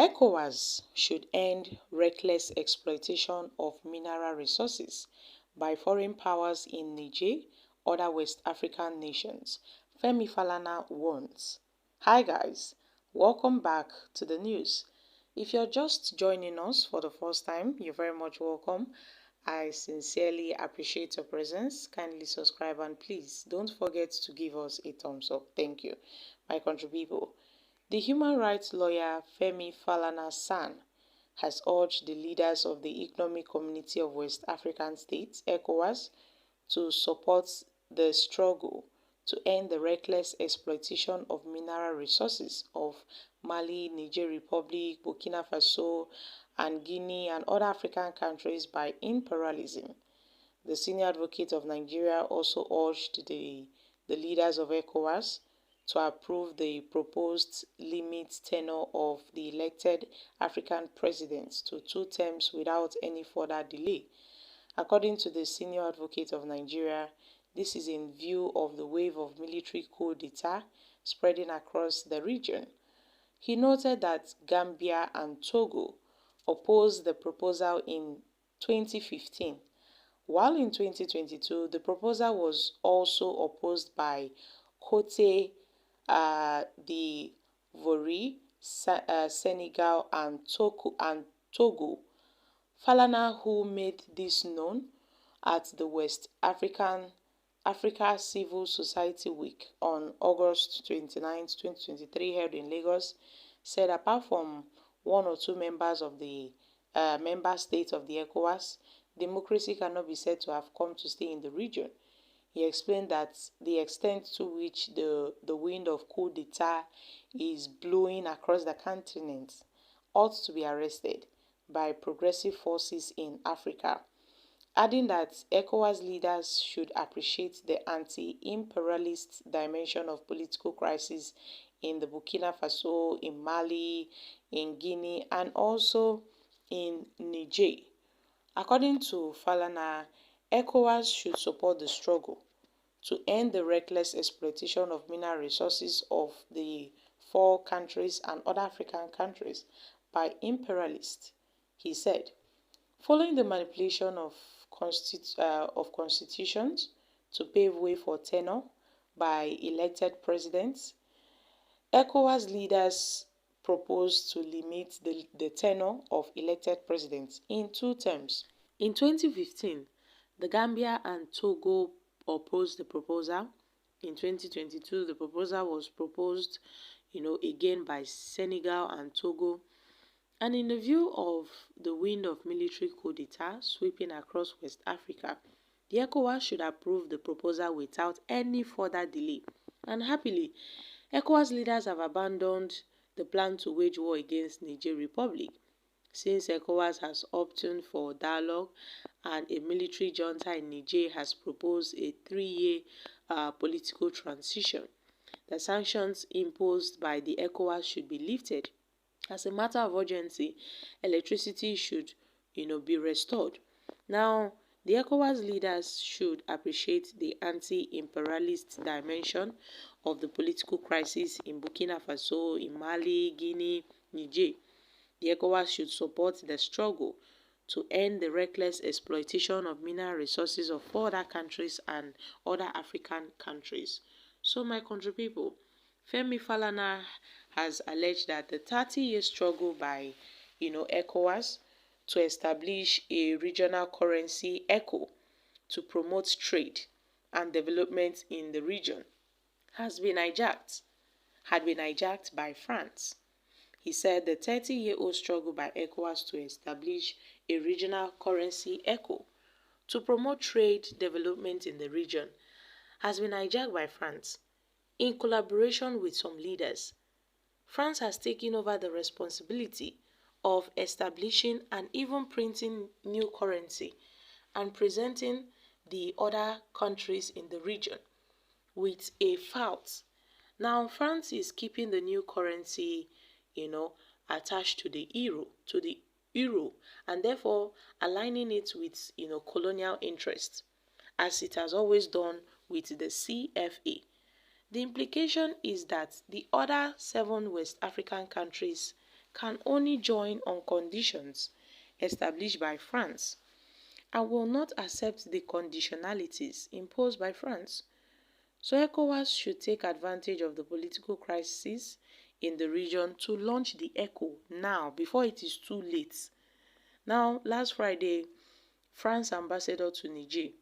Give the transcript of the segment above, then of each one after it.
ECOWAS should end reckless exploitation of mineral resources by foreign powers in Niger, other West African nations, Falana warns. Hi guys, welcome back to the news. If you're just joining us for the first time, you're very much welcome. I sincerely appreciate your presence. Kindly subscribe and please don't forget to give us a thumbs up. Thank you, my country people. The human rights lawyer Femi Falana has urged the leaders of the Economic Community of West African States, ECOWAS, to support the struggle to end the reckless exploitation of mineral resources of Mali, Niger Republic, Burkina Faso, and Guinea and other African countries by imperialism. The senior advocate of Nigeria also urged the leaders of ECOWAS to approve the proposed limit tenure of the elected African presidents to 2 terms without any further delay. According to the senior advocate of Nigeria, this is in view of the wave of military coup d'etat spreading across the region. He noted that Gambia and Togo opposed the proposal in 2015, while in 2022 the proposal was also opposed by Cote d'Ivoire, Senegal and Togo. Falana, who made this known at the West Africa Civil Society Week on August 29, 2023, held in Lagos, said apart from 1 or 2 members of the member states of the ECOWAS, democracy cannot be said to have come to stay in the region. He explained that the extent to which the wind of coup d'etat is blowing across the continent ought to be arrested by progressive forces in Africa, adding that ECOWAS leaders should appreciate the anti-imperialist dimension of political crisis in the Burkina Faso, in Mali, in Guinea, and also in Niger. According to Falana, ECOWAS should support the struggle to end the reckless exploitation of mineral resources of the 4 countries and other African countries by imperialists. He said, following the manipulation of constitutions to pave way for tenure by elected presidents, ECOWAS leaders proposed to limit the tenure of elected presidents in 2 terms. In 2015, the Gambia and Togo opposed the proposal. In 2022, the proposal was proposed, again by Senegal and Togo. And in the view of the wind of military coup d'etat sweeping across West Africa, the ECOWAS should approve the proposal without any further delay. And happily, ECOWAS leaders have abandoned the plan to wage war against Niger Republic, since ECOWAS has opted for dialogue and a military junta in Niger has proposed a 3-year political transition. The sanctions imposed by the ECOWAS should be lifted. As a matter of urgency, electricity should, be restored. Now, the ECOWAS leaders should appreciate the anti-imperialist dimension of the political crisis in Burkina Faso, in Mali, Guinea, Niger. The ECOWAS should support the struggle to end the reckless exploitation of mineral resources of 4 other countries and other African countries. So, my country people, Femi Falana has alleged that the 30-year struggle by, ECOWAS to establish a regional currency, ECO, to promote trade and development in the region had been hijacked by France. He said the 30-year-old struggle by ECOWAS to establish a regional currency, ECO, to promote trade development in the region has been hijacked by France. In collaboration with some leaders, France has taken over the responsibility of establishing and even printing new currency and presenting the other countries in the region with a fault. Now, France is keeping the new currency, attached to the euro, and therefore aligning it with, colonial interests, as it has always done with the CFA. The implication is that the other 7 West African countries can only join on conditions established by France and will not accept the conditionalities imposed by France. So ECOWAS should take advantage of the political crisis in the region to launch the ECO now before it is too late. Now, last Friday, France ambassador to Niger,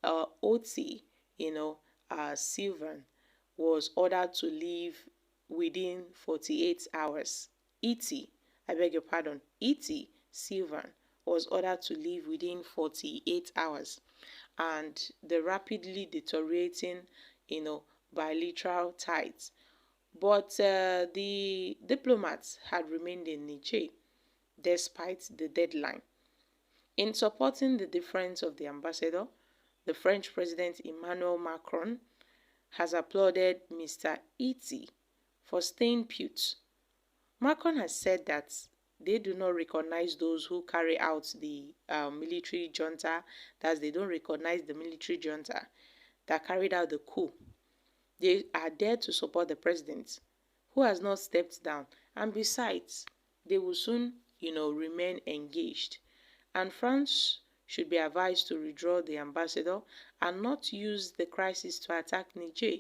OT, Sylvain, was ordered to leave within 48 hours. I beg your pardon, Sylvain was ordered to leave within 48 hours. And the rapidly deteriorating, bilateral ties. But the diplomats had remained in Niger despite the deadline. In supporting the difference of the ambassador, the French President Emmanuel Macron has applauded Mr. Iti for staying put. Macron has said that they do not recognize those who carry out the military junta, that they don't recognize the military junta that carried out the coup. They are there to support the president, who has not stepped down, and besides, they will soon, remain engaged. And France should be advised to withdraw the ambassador and not use the crisis to attack Niger.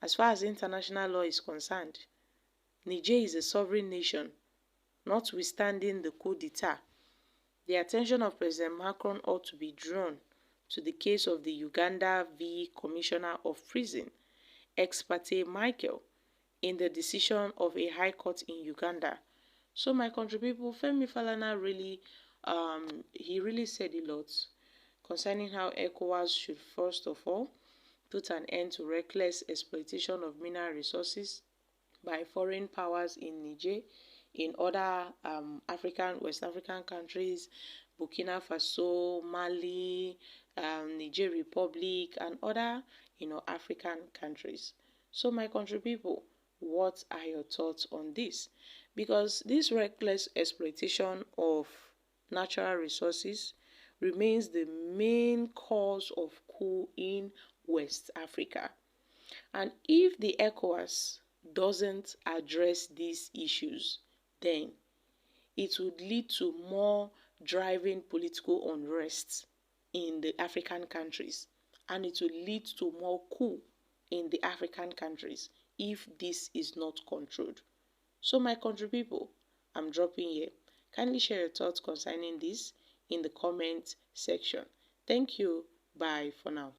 As far as international law is concerned, Niger is a sovereign nation, notwithstanding the coup d'etat. The attention of President Macron ought to be drawn to the case of the Uganda v. Commissioner of Prison, Exploitation Michael, in the decision of a high court in Uganda. So my country people, Femi Falana he really said a lot concerning how ECOWAS should first of all put an end to reckless exploitation of mineral resources by foreign powers in Niger, in other West African countries, Burkina Faso, Mali, Niger Republic, and other, African countries. So my country people, what are your thoughts on this? Because this reckless exploitation of natural resources remains the main cause of coup in West Africa. And if the ECOWAS doesn't address these issues, then it would lead to more driving political unrest in the African countries, and it will lead to more coup in the African countries if this is not controlled. So my country people, I'm dropping here. Kindly share your thoughts concerning this in the comment section. Thank you. Bye for now.